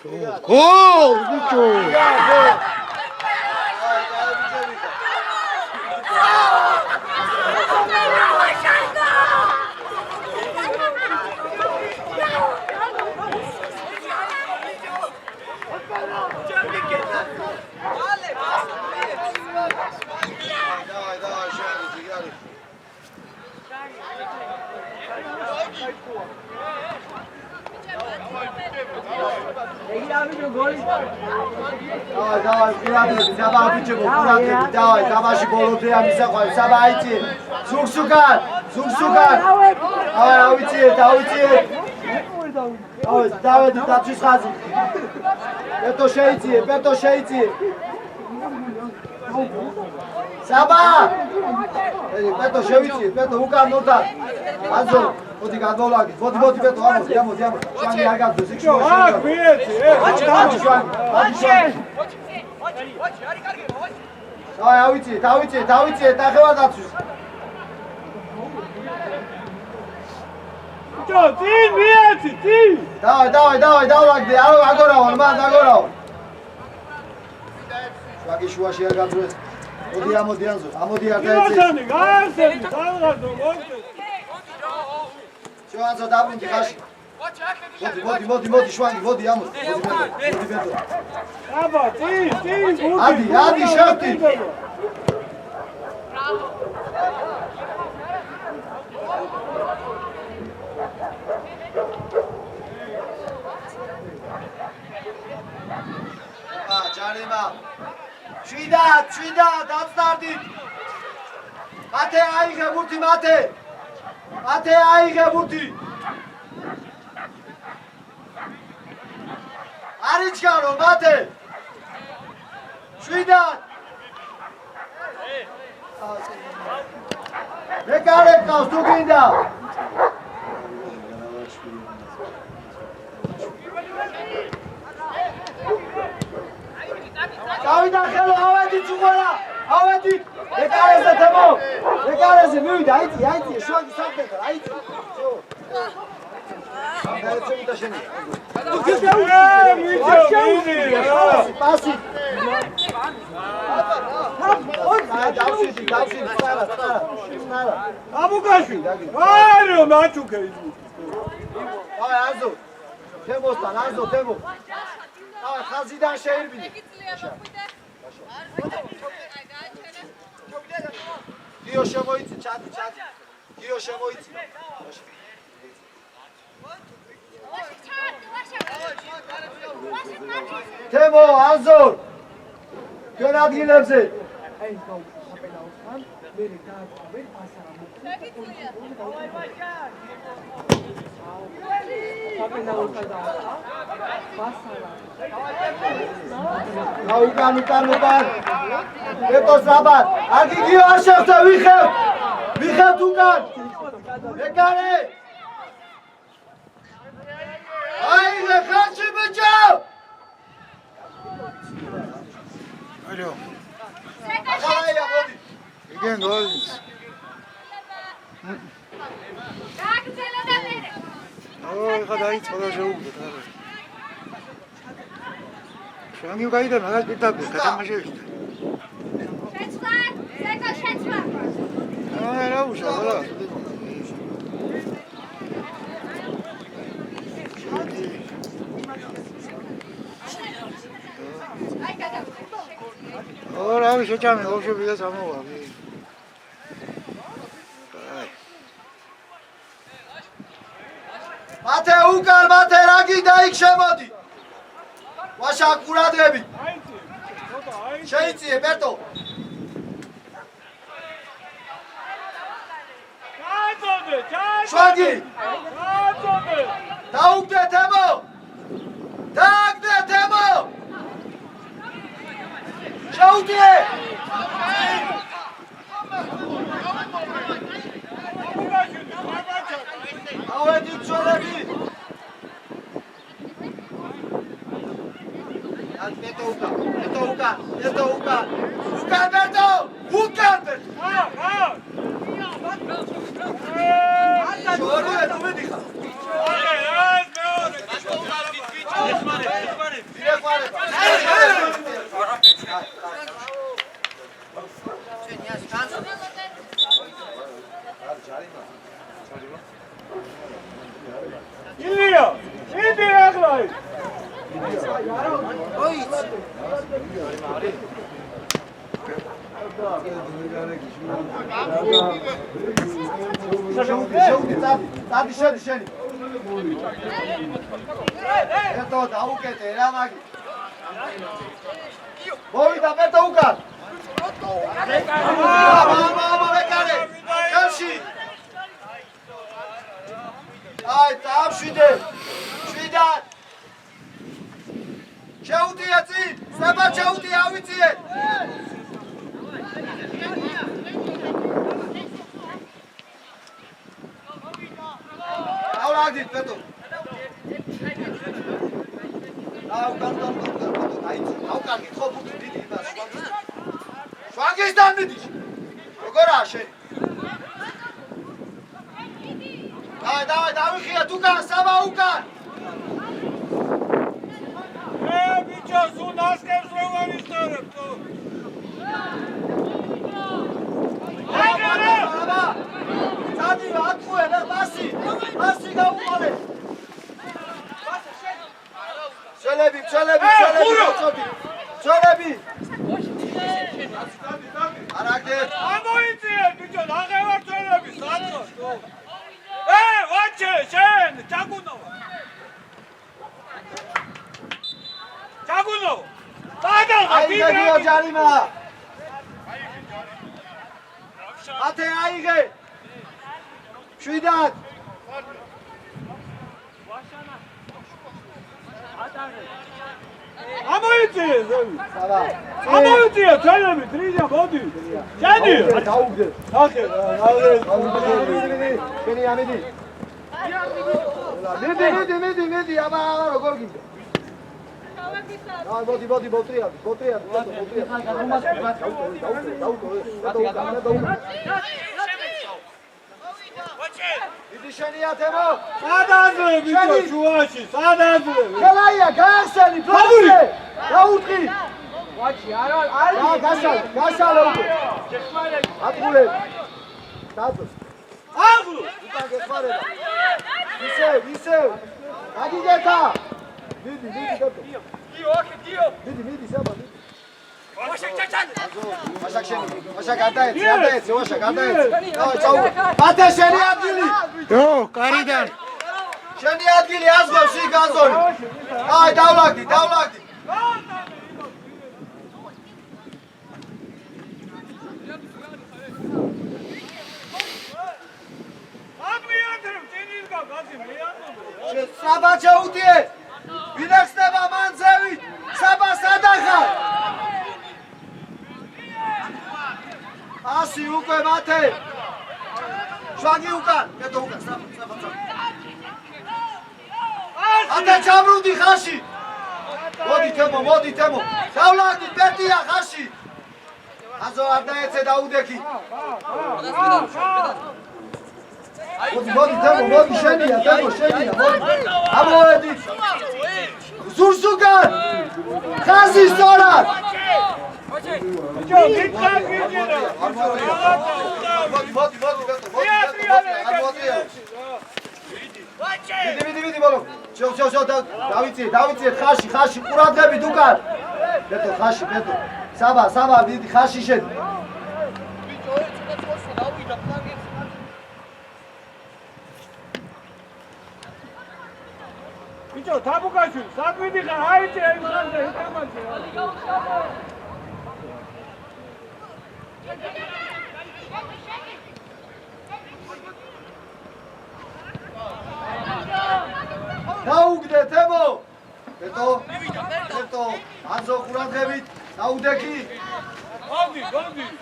გოლ ბიჭო Давай, пиратели, давай, бичего, пиратели, давай, давай, болоты, а миса хвали, сабайте, суксукан, давай, ауйти, давай, дачу схази, пето шейти, саба, пето шейти, пето укан нота, азо. Მოდი გადავლაგეთ. მოდი ბეტო, ამოდი. შვანი არ გაგდოს, იქ შუაში. აქ მიეცი, აჩი შვანი. აი, ავიცი, დახევა დაცვის. ბიჭო, წინ მიეცი, წინ. დავай, დავლაგდე, აგორავან, მან აგორავან. შვაგი შუაში არ გაგდოს. მოდი ანზო, ამოდი არ დაეცი. გასანი, დავღადო, მოდი. Joanzo დაბრუნდი ხაში. მოდი შვანი, მოდი ამო. მოდი ბეტო. აბა, წინ, ადი, შევტი. ჯარიმა. შვიდა, დაწდარდით. მათე აიღე ბურთი, მათე აიღე ბურთი. არიჩქარო, მათე. შვიდა. მეკარე ყავს თუ გინდა. გავიდა ხელო, ავედით უყარა. ავედით. ეკარეზე თემო. ეკარეზე მივიდა, აიწი, შვაგი საფეხა, აიწი. დაეცემდა შენი. პასი. დავშვი, წარა. აბუგაშვი. აირო, მაჩუკე ის. აი, აზო. თემოსთან, თემო. აი, ხაზიდან შეირბინე. გიო შემოიცი, ჩატი. გიო შემოიცი. თემო, ანზორ. ჩვენ ადგილებზე. უკან. ბეტოს რაბად. აგი გიო არ შევწე, ვიხევთ უკან. ეკარე. აიღე ხალხი ბიჭო. ალო. აია მოდი. Igen გოლის. გაგზელა და მერე. ხა დაიწყო და შეუგდეთ არა. შვანი გაიდა მაგას პიტაკო გათამაშებდა. შეცვლა. არა უშავლა. ორ არის შეჭამე ბავშვები და სამოვალი. მათე უკან, რაგი და იქ შემოდი. ვაშა ყურადღები. შეიწიე ბერტო. შვაგი. დაუგდე თემო. შეუტიე. ავედი წოლები. ბეტო უკან. უკან ბერტო. შორია თუ მედიხა. შეუდი წადი შენი ერთო დაუკეთე რა მაგი მოვიდა პეტო უკან მამა მეკარე ხელში აი წავშვიდე შვიდან შეუდია წინ საბა შეუდია ავიწიე აუგდით პეტო აუკარგით ხო ფუტი დიდი იმას შვანგისთან მიდის როგორაა შენ დავიხიათ უკან საბა უკან ბიჭო სულ ნასკევს რო ვარისტორებ თუ წადი ატყუე და მასი გაუყოლე ჩელები არაგდეთ ამოიწიე ბიჭო აღევარ ჩელები საწო თუ ვაჩე შენ ჩაგუნოვა დადალღა აიგე ჯარიმა ათე აიგე შვიდად ამოიწიე საბა ამოიწიე ჩელები დრიზა მოდი შენი დაუგდე ახე შენი ამიდი მიდი აბა როგორ გინდა მოდი ბოტრია დიდი შენია თემო სადაზრე ბიჭო შუაში სადაზრე ხელაია გაახსენი ფლავზე დაუთხი ვაჩი არა გასალე უკვე ატყულე დაწოს აღლო უკან გეხმარება ისევ აგიგეთა მიდი დაწო მიდი საბა ვაშა გადაეცე დავай ჩაუ ათე შენი ადგილი დო კარიდან შენი ადგილი აზღავს იქ აზონი აი დავლაგდი ამიათრებ წინილგა გაზი მეანო საბა ჩაუდიე ვინახსნება მანძევით საბა სადახარ ასი უკვე მათე შვაგი უკან კეთო უკან საბა ათე ჩამრუდი ხაში მოდი თემო დავლაგდი პეტია ხაში აზო არ დაეცე დაუდექი მოდი თემო შენია ამოვედი ზურსუგან ხაზი სწორად ბიჭო გიჩაგიჯერა მიდი ბოლო შო დავიწიე ხაში ყურადღებით უკან პეტო ხაში პეტო საბა მიდი ხაში შენ ბიჭო თაბუკაშვილი საკვიდი ხარ აიწე იმ ხანზე იტამაში დაუგდე თემო პეტო აზო ყურადღებით დაუდექი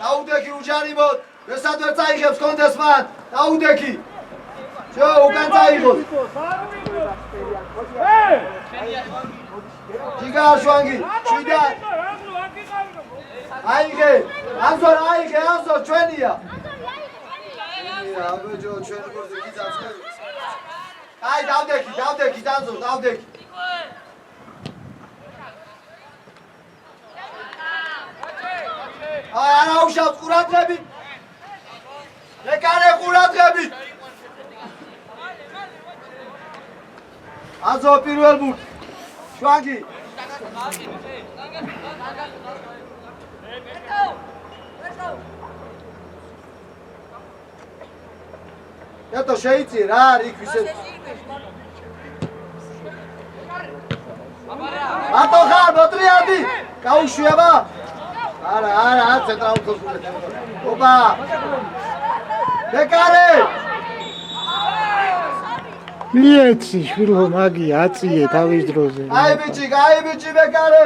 დაუდექი უჯარიმოთ ვესადვერ წაიღებს კონდეს მან დაუდექი შო უკან წაიღოს ჯიგა შვანგი შვიდა აიღე აზო ჩვენია აბეჯო ჩვენ გორზე გიძახე აი დავდექი დაზო დავდექი აი არა უშავს ყურადღებით მეკარე ყურადღებით აზო პირველ ბურთს შვაგი ბეტო შეიწიე რა არის იქ ისე მარტო ხარ მოტრიადი გაუშვება არა ცენტრალურ გოლს ოპა ბეკარე მიეცი შვილო მაგი აწიე თავის დროზე. აი ბიჭი ბეკარე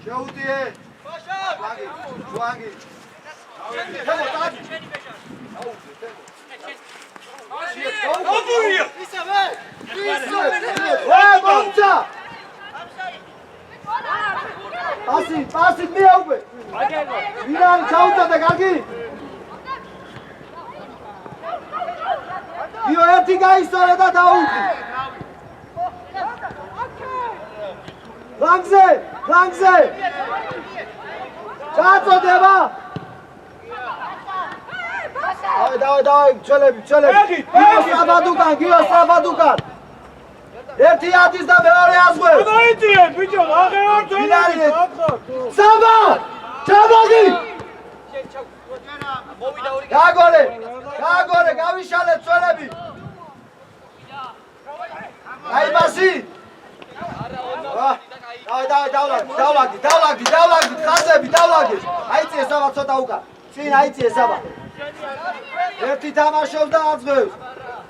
შეუდიე ჟვანგი თემო დაგი მომცა პასი მიაუბე ვინარ ჩაუწადა კარგი იო ერთი გაისწორე და დაუჭი ლანგზე ჩაწოდება დავай ჩელები გიო საბადუკან ერთი ათის და მეორე აზღვე დაიწიე ბიჭო აღარ ვინარი საბა ჩამოგი გაგორე გავიშალე წველები აი ბასი დავლაგი ხაზები დავლაგი აიწიე საბა ცოტა უკან წინ აიწიე საბა ერთი თამაშობს და აწვევს